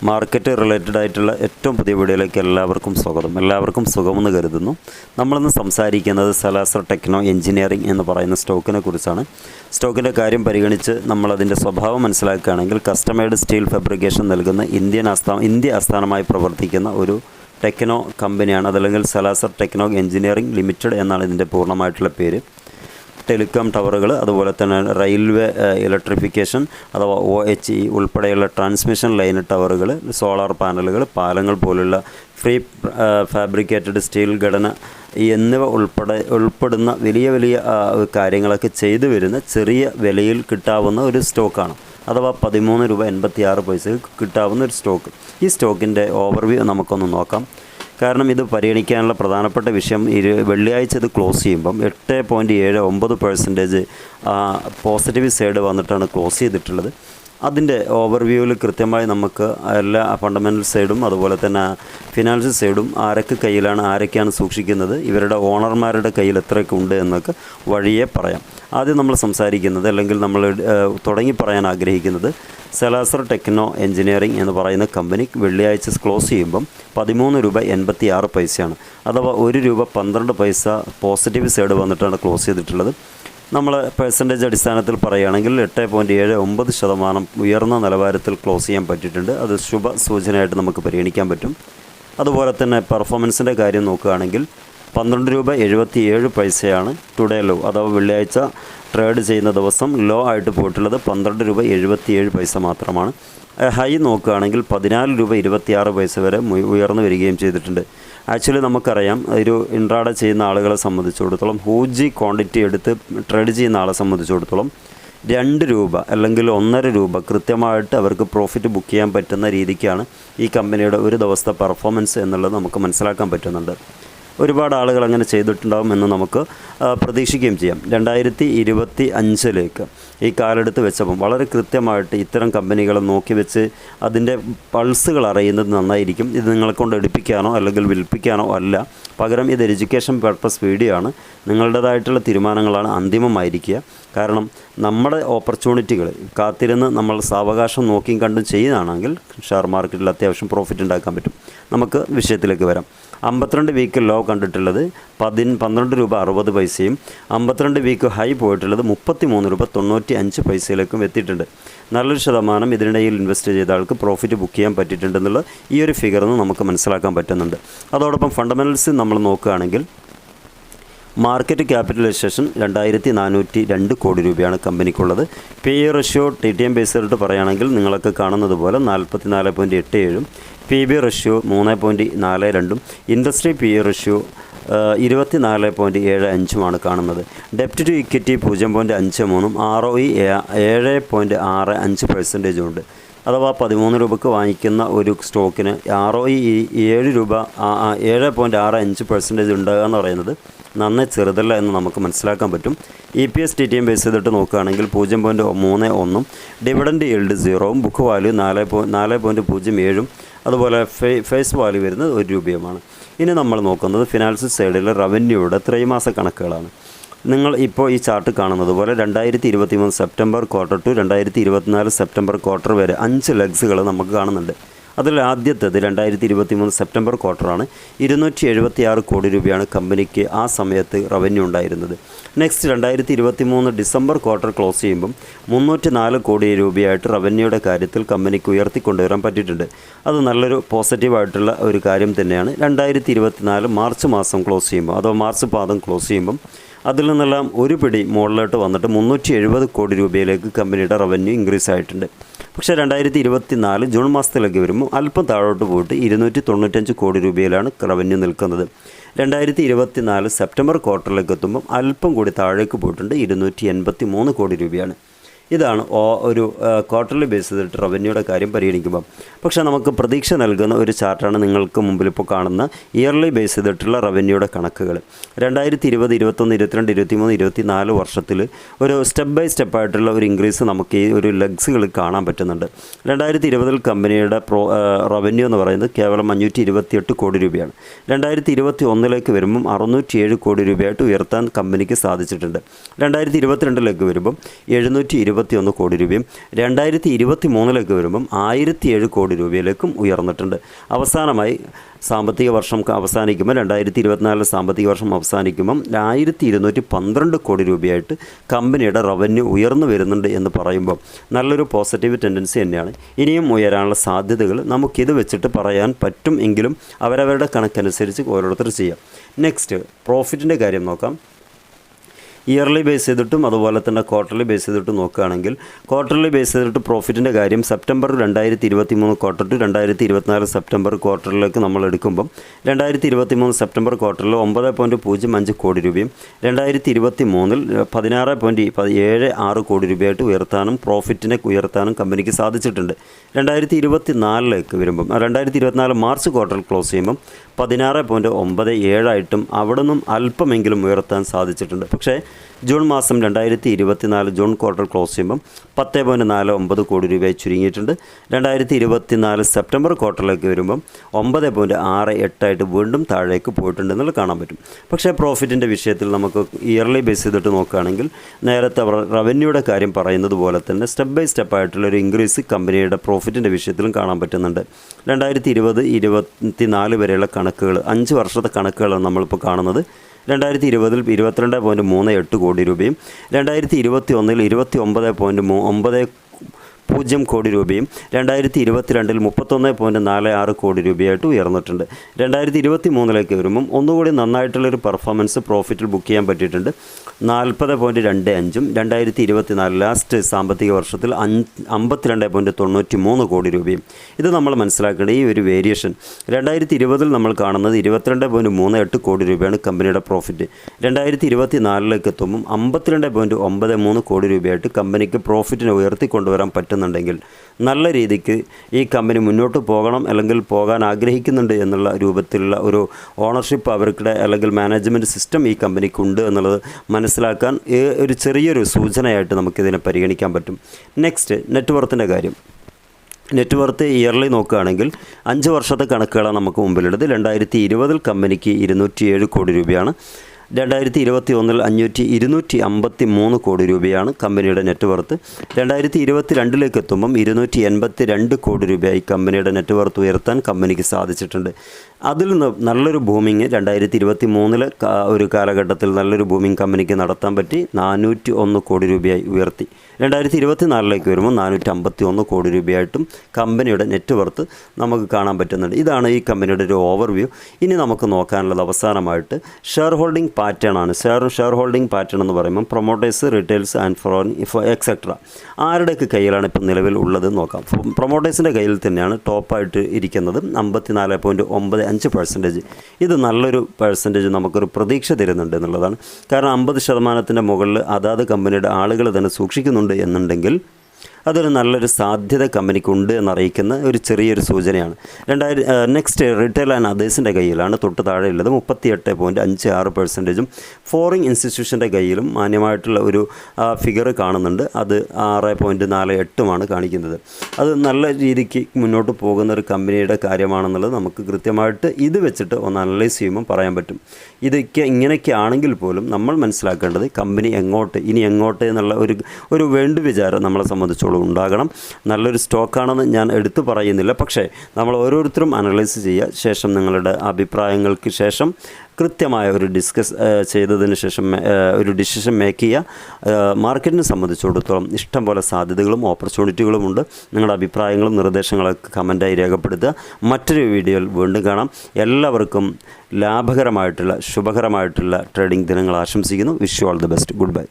Market related ആയിട്ടുള്ള ഏറ്റവും പുതിയ വീഡിയോയിലേക്ക് എല്ലാവർക്കും സ്വാഗതം. എല്ലാവർക്കും സുഖമെന്ന് കരുതുന്നു. നമ്മളിന്ന് സംസാരിക്കുന്നത് സലാസർ ടെക്നോ എഞ്ചിനീയറിംഗ് എന്ന് പറയുന്ന സ്റ്റോക്കിനെ കുറിച്ചാണ്. സ്റ്റോക്കിൻ്റെ കാര്യം പരിഗണിച്ച് നമ്മളതിൻ്റെ സ്വഭാവം മനസ്സിലാക്കുകയാണെങ്കിൽ കസ്റ്റമൈഡ് സ്റ്റീൽ ഫാബ്രിക്കേഷൻ നൽകുന്ന ഇന്ത്യ ആസ്ഥാനമായി പ്രവർത്തിക്കുന്ന ഒരു ടെക്നോ കമ്പനിയാണ്. അതല്ലെങ്കിൽ സലാസർ ടെക്നോ എഞ്ചിനീയറിംഗ് ലിമിറ്റഡ് എന്നാണ് ഇതിൻ്റെ പൂർണ്ണമായിട്ടുള്ള പേര്. ടെലികോം ടവറുകൾ, അതുപോലെ തന്നെ റെയിൽവേ ഇലക്ട്രിഫിക്കേഷൻ അഥവാ OHE ഉൾപ്പെടെയുള്ള ട്രാൻസ്മിഷൻ ലൈൻ ടവറുകൾ, സോളാർ പാനലുകൾ, പാലങ്ങൾ പോലുള്ള ഫ്രീ ഫാബ്രിക്കേറ്റഡ് സ്റ്റീൽ ഘടന എന്നിവ ഉൾപ്പെടുന്ന വലിയ കാര്യങ്ങളൊക്കെ ചെയ്തു വരുന്ന ചെറിയ വിലയിൽ കിട്ടാവുന്ന ഒരു സ്റ്റോക്കാണ്. അഥവാ 13 രൂപ 86 പൈസക്ക് കിട്ടാവുന്ന ഒരു സ്റ്റോക്ക്. ഈ സ്റ്റോക്കിൻ്റെ ഓവർവ്യൂ നമുക്കൊന്ന് നോക്കാം. കാരണം ഇത് പരിഗണിക്കാനുള്ള പ്രധാനപ്പെട്ട വിഷയം, വെള്ളിയാഴ്ച ഇത് ക്ലോസ് ചെയ്യുമ്പം 8.79% പോസിറ്റീവ് സൈഡ് വന്നിട്ടാണ് ക്ലോസ് ചെയ്തിട്ടുള്ളത്. അതിൻ്റെ ഓവർവ്യൂവിൽ കൃത്യമായി നമുക്ക് എല്ലാ ഫണ്ടമെൻ്റൽ സൈഡും അതുപോലെ തന്നെ ഫിനാൻഷ്യൽ സൈഡും ആരൊക്കെയാണ് സൂക്ഷിക്കുന്നത്, ഇവരുടെ ഓണർമാരുടെ കയ്യിൽ എത്രയൊക്കെ ഉണ്ട് എന്നൊക്കെ വഴിയെ പറയാം. ആദ്യം നമ്മൾ സംസാരിക്കുന്നത്, അല്ലെങ്കിൽ നമ്മൾ തുടങ്ങി പറയാൻ ആഗ്രഹിക്കുന്നത്, സലാസർ ടെക്നോ എഞ്ചിനീയറിംഗ് എന്ന് പറയുന്ന കമ്പനി വെള്ളിയാഴ്ച ക്ലോസ് ചെയ്യുമ്പം 13 രൂപ 86 പൈസയാണ്. അഥവാ 1 രൂപ 12 പൈസ പോസിറ്റീവ് സൈഡ് വന്നിട്ടാണ് ക്ലോസ് ചെയ്തിട്ടുള്ളത്. നമ്മൾ പെർസെൻറ്റേജ് അടിസ്ഥാനത്തിൽ പറയുകയാണെങ്കിൽ 8.79% ഉയർന്ന നിലവാരത്തിൽ ക്ലോസ് ചെയ്യാൻ പറ്റിയിട്ടുണ്ട്. അത് ശുഭ സൂചനയായിട്ട് നമുക്ക് പരിഗണിക്കാൻ പറ്റും. അതുപോലെ തന്നെ പെർഫോമൻസിൻ്റെ കാര്യം നോക്കുകയാണെങ്കിൽ 12 രൂപ 77 പൈസയാണ് ടുഡേ ലോ, അഥവാ വെള്ളിയാഴ്ച ട്രേഡ് ചെയ്യുന്ന ദിവസം ലോ ആയിട്ട് പോയിട്ടുള്ളത് 12 രൂപ 77 പൈസ മാത്രമാണ്. ഹൈ നോക്കുകയാണെങ്കിൽ 14 രൂപ 26 പൈസ വരെ ഉയർന്നു വരികയും ചെയ്തിട്ടുണ്ട്. ആക്ച്വലി നമുക്കറിയാം, ഒരു ഇൻട്രാഡേ ചെയ്യുന്ന ആളുകളെ സംബന്ധിച്ചിടത്തോളം, ഹൂജി ക്വാണ്ടിറ്റി എടുത്ത് ട്രേഡ് ചെയ്യുന്ന ആളെ സംബന്ധിച്ചിടത്തോളം 2 രൂപ അല്ലെങ്കിൽ 1.5 രൂപ കൃത്യമായിട്ട് അവർക്ക് പ്രോഫിറ്റ് ബുക്ക് ചെയ്യാൻ പറ്റുന്ന രീതിക്കാണ് ഈ കമ്പനിയുടെ ഒരു ദിവസത്തെ പെർഫോമൻസ് എന്നുള്ളത് നമുക്ക് മനസ്സിലാക്കാൻ പറ്റുന്നുണ്ട്. ഒരുപാട് ആളുകൾ അങ്ങനെ ചെയ്തിട്ടുണ്ടാകും എന്ന് നമുക്ക് പ്രതീക്ഷിക്കുകയും ചെയ്യാം. 2025 ഈ കാലെടുത്ത് വെച്ചപ്പം വളരെ കൃത്യമായിട്ട് ഇത്തരം കമ്പനികളെ നോക്കി വെച്ച് അതിൻ്റെ പൾസുകൾ അറിയുന്നത് നന്നായിരിക്കും. ഇത് നിങ്ങളെ കൊണ്ട് എടുപ്പിക്കാനോ അല്ലെങ്കിൽ വിൽപ്പിക്കാനോ അല്ല, പകരം ഇത് എഡ്യൂക്കേഷൻ പർപ്പസ് വീഡിയോ ആണ്. നിങ്ങളുടേതായിട്ടുള്ള തീരുമാനങ്ങളാണ് അന്തിമമായിരിക്കുക. കാരണം നമ്മുടെ ഓപ്പർച്യൂണിറ്റികൾ കാത്തിരുന്ന് നമ്മൾ സാവകാശം നോക്കിയും കണ്ടും ചെയ്യുകയാണെങ്കിൽ ഷെയർ മാർക്കറ്റിൽ അത്യാവശ്യം പ്രോഫിറ്റ് ഉണ്ടാക്കാൻ പറ്റും. നമുക്ക് വിഷയത്തിലേക്ക് വരാം. 52 വീക്ക് ലോ കണ്ടിട്ടുള്ളത് 12 രൂപ 60 പൈസയും 52 വീക്ക് ഹൈ പോയിട്ടുള്ളത് 33 രൂപ 95 പൈസയിലേക്കും എത്തിയിട്ടുണ്ട്. നല്ലൊരു ശതമാനം ഇതിനിടയിൽ ഇൻവെസ്റ്റ് ചെയ്ത ആൾക്ക് പ്രോഫിറ്റ് ബുക്ക് ചെയ്യാൻ പറ്റിയിട്ടുണ്ടെന്നുള്ള ഈ ഒരു ഫിഗറിൽ നിന്ന് നമുക്ക് മനസ്സിലാക്കാൻ പറ്റുന്നുണ്ട്. അതോടൊപ്പം ഫണ്ടമെൻ്റൽസ് നമ്മൾ നോക്കുകയാണെങ്കിൽ മാർക്കറ്റ് ക്യാപിറ്റലൈസേഷൻ 2402 കോടി രൂപയാണ് കമ്പനിക്കുള്ളത്. PE റേഷ്യോ TTM ബേസിലിട്ട് പറയുകയാണെങ്കിൽ നിങ്ങളൊക്കെ കാണുന്നത് പോലെ 44.87, PB ratio 3.42, industry PE ratio 24.75 കാണുന്നത്. ഡെപ്റ്റ് ടു ഇക്വിറ്റി 0.53, ROE 7.65% ഉണ്ട്. അഥവാ 13 രൂപക്ക് വാങ്ങിക്കുന്ന ഒരു സ്റ്റോക്കിന് ROE 7 രൂപ 7.65% ഉണ്ടാകുക എന്ന് പറയുന്നത് നന്നേ ചെറുതല്ല എന്ന് നമുക്ക് മനസ്സിലാക്കാൻ പറ്റും. EPS TTM ബേസ് ചെയ്തിട്ട് നോക്കുകയാണെങ്കിൽ 0.31, ഡിവിഡൻഡ് ഈൽഡ് 0, ബുക്ക് വാല്യൂ 4.07, അതുപോലെ ഫേസ് വാല്യൂ വരുന്നത് 1 രൂപയുമാണ്. ഇനി നമ്മൾ നോക്കുന്നത് ഫിനാൻഷ്യൽ സൈഡിലെ റവന്യൂയുടെ ത്രൈമാസ കണക്കുകളാണ്. നിങ്ങൾ ഇപ്പോൾ ഈ ചാർട്ട് കാണുന്നത് പോലെ 2023 September quarter to 2024 September quarter വരെ 5 ലെഗ്സുകൾ നമുക്ക് കാണുന്നുണ്ട്. അതിൽ ആദ്യത്തേത് 2023 സെപ്റ്റംബർ ക്വാർട്ടറാണ്. 276 കോടി രൂപയാണ് കമ്പനിക്ക് ആ സമയത്ത് റവന്യൂ ഉണ്ടായിരുന്നത്. നെക്സ്റ്റ് 2023 ഡിസംബർ ക്വാർട്ടർ ക്ലോസ് ചെയ്യുമ്പം 304 കോടി രൂപയായിട്ട് റവന്യൂയുടെ കാര്യത്തിൽ കമ്പനിക്ക് ഉയർത്തിക്കൊണ്ടുവരാൻ പറ്റിയിട്ടുണ്ട്. അത് നല്ലൊരു പോസിറ്റീവായിട്ടുള്ള ഒരു കാര്യം തന്നെയാണ്. 2024 മാർച്ച് മാസം ക്ലോസ് ചെയ്യുമ്പോൾ, അഥവാ മാർച്ച് പാദം ക്ലോസ് ചെയ്യുമ്പം അതിൽ നിന്നെല്ലാം ഒരു പിടി മുകളിലോട്ട് വന്നിട്ട് 370 കോടി രൂപയിലേക്ക് കമ്പനിയുടെ റവന്യൂ ഇൻക്രീസ് ആയിട്ടുണ്ട്. പക്ഷേ 2024 ജൂൺ മാസത്തിലേക്ക് വരുമ്പോൾ അല്പം താഴോട്ട് പോയിട്ട് 295 കോടി രൂപയിലാണ് റവന്യൂ നിൽക്കുന്നത്. 2024 സെപ്റ്റംബർ ക്വാർട്ടറിലേക്ക് എത്തുമ്പം അല്പം കൂടി താഴേക്ക് പോയിട്ടുണ്ട്, 283 കോടി രൂപയാണ്. ഇതാണ് ഒരു ക്വാർട്ടർലി ബേസ് ചെയ്തിട്ട് റവന്യൂയുടെ കാര്യം പരിഗണിക്കുമ്പം. പക്ഷേ നമുക്ക് പ്രതീക്ഷ നൽകുന്ന ഒരു ചാർട്ടാണ് നിങ്ങൾക്ക് മുമ്പിൽ ഇപ്പോൾ കാണുന്ന ഇയർലി ബേസ് ചെയ്തിട്ടുള്ള റവന്യൂയുടെ കണക്കുകൾ. 2020, 21, 22, 23, 24 വർഷത്തിൽ ഒരു സ്റ്റെപ്പ് ബൈ സ്റ്റെപ്പായിട്ടുള്ള ഒരു ഇൻക്രീസ് നമുക്ക് ഈ ഒരു ലെഗ്സുകൾ കാണാൻ പറ്റുന്നുണ്ട്. 2020 കമ്പനിയുടെ റവന്യൂ എന്ന് പറയുന്നത് കേവലം 528 കോടി രൂപയാണ്. 2021 വരുമ്പം 607 കോടി രൂപയായിട്ട് ഉയർത്താൻ കമ്പനിക്ക് സാധിച്ചിട്ടുണ്ട്. 2022 വരുമ്പം 720 71 കോടി രൂപയും 2023 വരുമ്പം 1007 കോടി രൂപയിലേക്കും ഉയർന്നിട്ടുണ്ട്. അവസാനമായി സാമ്പത്തിക വർഷം അവസാനിക്കുമ്പോൾ 2024 സാമ്പത്തിക വർഷം അവസാനിക്കുമ്പം 1212 കോടി രൂപയായിട്ട് കമ്പനിയുടെ റവന്യൂ ഉയർന്നു വരുന്നുണ്ട് എന്ന് പറയുമ്പോൾ നല്ലൊരു പോസിറ്റീവ് ടെൻഡൻസി തന്നെയാണ്. ഇനിയും ഉയരാനുള്ള സാധ്യതകൾ നമുക്കിത് വെച്ചിട്ട് പറയാൻ പറ്റും എങ്കിലും അവരവരുടെ കണക്കനുസരിച്ച് ഓരോരുത്തർ ചെയ്യാം. നെക്സ്റ്റ് പ്രോഫിറ്റിൻ്റെ കാര്യം നോക്കാം. ഇയർലി ബേസ് ചെയ്തിട്ടും അതുപോലെ തന്നെ ക്വാർട്ടർലി ബേസ് ചെയ്തിട്ടും നോക്കുകയാണെങ്കിൽ ക്വാർട്ടർലി ബേസ് ചെയ്തിട്ട് പ്രോഫിറ്റിൻ്റെ കാര്യം സെപ്റ്റംബർ 2023 ക്വാർട്ടർ ടു 2024 സെപ്റ്റംബർ ക്വാർട്ടറിലേക്ക് നമ്മൾ എടുക്കുമ്പം 2023 സെപ്റ്റംബർ ക്വാർട്ടറിൽ 9.05 കോടി രൂപയും 2023 16.76 കോടി രൂപയായിട്ട് ഉയർത്താനും പ്രോഫിറ്റിനെ ഉയർത്താനും കമ്പനിക്ക് സാധിച്ചിട്ടുണ്ട്. 2024 വരുമ്പം 2024 മാർച്ച് ക്വാർട്ടർ ക്ലോസ് ചെയ്യുമ്പം 16.97 അവിടെ നിന്നും അല്പമെങ്കിലും ഉയർത്താൻ സാധിച്ചിട്ടുണ്ട്. പക്ഷേ ജൂൺ മാസം 2024 ജൂൺ ക്വാർട്ടർ ക്ലോസ് ചെയ്യുമ്പം 10.49 കോടി രൂപയായി ചുരുങ്ങിയിട്ടുണ്ട്. 2024 സെപ്റ്റംബർ ക്വാർട്ടറിലേക്ക് വരുമ്പം 9.68 വീണ്ടും താഴേക്ക് പോയിട്ടുണ്ട് എന്നുള്ളത് കാണാൻ പറ്റും. പക്ഷേ പ്രോഫിറ്റിൻ്റെ വിഷയത്തിൽ നമുക്ക് ഇയർലി ബേസ് ചെയ്തിട്ട് നോക്കുകയാണെങ്കിൽ നേരത്തെ റവന്യൂയുടെ കാര്യം പറയുന്നത് പോലെ തന്നെ സ്റ്റെപ്പ് ബൈ സ്റ്റെപ്പായിട്ടുള്ളൊരു ഇൻക്രീസ് കമ്പനിയുടെ പ്രോഫിറ്റിൻ്റെ വിഷയത്തിലും കാണാൻ പറ്റുന്നുണ്ട്. 2020-24 വരെയുള്ള കണക്കുകൾ 5 വർഷത്തെ കണക്കുകളാണ് നമ്മളിപ്പോൾ കാണുന്നത്. 2020 22.38 കോടി രൂപയും 2021 29.90 കോടി രൂപയും 2022 31.46 കോടി രൂപയായിട്ട് ഉയർന്നിട്ടുണ്ട്. 2023 വരുമ്പം ഒന്നുകൂടി നന്നായിട്ടുള്ളൊരു പെർഫോമൻസ് പ്രോഫിറ്റിൽ ബുക്ക് ചെയ്യാൻ പറ്റിയിട്ടുണ്ട്. 40.25 2024 ലാസ്റ്റ് സാമ്പത്തിക വർഷത്തിൽ 52.93 കോടി രൂപയും. ഇത് നമ്മൾ മനസ്സിലാക്കേണ്ട ഈ ഒരു വേരിയേഷൻ 2020 നമ്മൾ കാണുന്നത് 22.38 കോടി രൂപയാണ് കമ്പനിയുടെ പ്രോഫിറ്റ്. 2024 എത്തുമ്പം 52.93 കോടി രൂപയായിട്ട് കമ്പനിക്ക് പ്രോഫിറ്റിനെ ഉയർത്തിക്കൊണ്ടുവരാൻ പറ്റുന്നുണ്ടെങ്കിൽ നല്ല രീതിക്ക് ഈ കമ്പനി മുന്നോട്ട് പോകണം അല്ലെങ്കിൽ പോകാൻ ആഗ്രഹിക്കുന്നുണ്ട് എന്നുള്ള രൂപത്തിലുള്ള ഒരു ഓണർഷിപ്പ് അവർക്കിടെ അല്ലെങ്കിൽ മാനേജ്മെൻറ്റ് സിസ്റ്റം ഈ കമ്പനിക്കുണ്ട് എന്നുള്ളത് മനസ്സിലാക്കാൻ ഒരു ചെറിയൊരു സൂചനയായിട്ട് നമുക്കിതിനെ പരിഗണിക്കാൻ പറ്റും. നെക്സ്റ്റ് നെറ്റ്വർത്തിൻ്റെ കാര്യം. നെറ്റ്വർത്ത് ഇയർലി നോക്കുകയാണെങ്കിൽ 5 വർഷത്തെ കണക്കുകളാണ് നമുക്ക് മുമ്പിലുള്ളത്. 2020 കമ്പനിക്ക് 207 കോടി രൂപയാണ്. 2021 253 കോടി രൂപയാണ് കമ്പനിയുടെ നെറ്റ്വർത്ത്. 2022 എത്തുമ്പം 282 കോടി രൂപയായി കമ്പനിയുടെ നെറ്റ്വർത്ത് ഉയർത്താൻ കമ്പനിക്ക് സാധിച്ചിട്ടുണ്ട്. അതിൽ നിന്ന് നല്ലൊരു ബൂമിങ് 2023 ഒരു കാലഘട്ടത്തിൽ നല്ലൊരു ബൂമിങ് കമ്പനിക്ക് നടത്താൻ പറ്റി. 401 കോടി രൂപയായി ഉയർത്തി. 2024 വരുമ്പോൾ 451 കോടി രൂപയായിട്ടും കമ്പനിയുടെ നെറ്റ്വർത്ത് നമുക്ക് കാണാൻ പറ്റുന്നുണ്ട്. ഇതാണ് ഈ കമ്പനിയുടെ ഒരു ഓവർവ്യൂ. ഇനി നമുക്ക് നോക്കാനുള്ളത് അവസാനമായിട്ട് ഷെയർ ഹോൾഡിംഗ് പാറ്റേൺ ആണ്. ഷെയർ ഹോൾഡിംഗ് പാറ്റേൺ എന്ന് പറയുമ്പോൾ പ്രൊമോട്ടേഴ്സ്, റിറ്റെയിൽസ് ആൻഡ് ഫോറിൻ എക്സെട്ര ആരുടെയൊക്കെ കയ്യിലാണ് ഇപ്പോൾ നിലവിൽ ഉള്ളത് നോക്കാം. പ്രൊമോട്ടേഴ്സിൻ്റെ കയ്യിൽ തന്നെയാണ് ടോപ്പായിട്ട് ഇരിക്കുന്നത് 54.95%. ഇത് നല്ലൊരു പെർസെൻറ്റേജ് നമുക്കൊരു പ്രതീക്ഷ തരുന്നുണ്ട് എന്നുള്ളതാണ്. കാരണം 50% മുകളിൽ അതാത് കമ്പനിയുടെ ആളുകൾ തന്നെ സൂക്ഷിക്കുന്നുണ്ട് എന്നുണ്ടെങ്കിൽ അതൊരു നല്ലൊരു സാധ്യത കമ്പനിക്കുണ്ട് എന്നറിയിക്കുന്ന ഒരു ചെറിയൊരു സൂചനയാണ്. നെക്സ്റ്റ് റിറ്റെയിൽ ആൻഡ് അതേഴ്സിൻ്റെ കയ്യിലാണ് തൊട്ട് താഴെയുള്ളത് 38.56%. ഫോറിൻ ഇൻസ്റ്റിറ്റ്യൂഷൻ്റെ കയ്യിലും മാന്യമായിട്ടുള്ള ഒരു ഫിഗർ കാണുന്നുണ്ട്. അത് 6.48 കാണിക്കുന്നത്. അത് നല്ല രീതിക്ക് മുന്നോട്ട് പോകുന്ന ഒരു കമ്പനിയുടെ കാര്യമാണെന്നുള്ളത് നമുക്ക് കൃത്യമായിട്ട് ഇത് വെച്ചിട്ട് ഒന്ന് അനലൈസ് ചെയ്യുമ്പോൾ പറയാൻ പറ്റും. ഇതൊക്കെ ഇങ്ങനെയൊക്കെ ആണെങ്കിൽ പോലും നമ്മൾ മനസ്സിലാക്കേണ്ടത് കമ്പനി ഇനി എങ്ങോട്ട് എന്നുള്ള ഒരു വേണ്ടു വിചാരം നമ്മളെ സംബന്ധിച്ചോളം ഉണ്ടാകണം. നല്ലൊരു സ്റ്റോക്കാണെന്ന് ഞാൻ എടുത്തു പറയുന്നില്ല. പക്ഷേ നമ്മൾ ഓരോരുത്തരും അനലൈസ് ചെയ്യുക. ശേഷം നിങ്ങളുടെ അഭിപ്രായങ്ങൾക്ക് ശേഷം കൃത്യമായ ഒരു ഡിസ്കസ് ചെയ്തതിന് ശേഷം ഒരു ഡിസിഷൻ മേക്ക് ചെയ്യുക. മാർക്കറ്റിനെ സംബന്ധിച്ചിടത്തോളം ഇഷ്ടം പോലെ സാധ്യതകളും ഓപ്പർച്യൂണിറ്റികളുമുണ്ട്. നിങ്ങളുടെ അഭിപ്രായങ്ങളും നിർദ്ദേശങ്ങളൊക്കെ കമൻറ്റായി രേഖപ്പെടുത്തുക. മറ്റൊരു വീഡിയോയിൽ വീണ്ടും കാണാം. എല്ലാവർക്കും ലാഭകരമായിട്ടുള്ള ശുഭകരമായിട്ടുള്ള ട്രേഡിംഗ് ദിനങ്ങൾ ആശംസിക്കുന്നു. Wish you all the best. Good bye.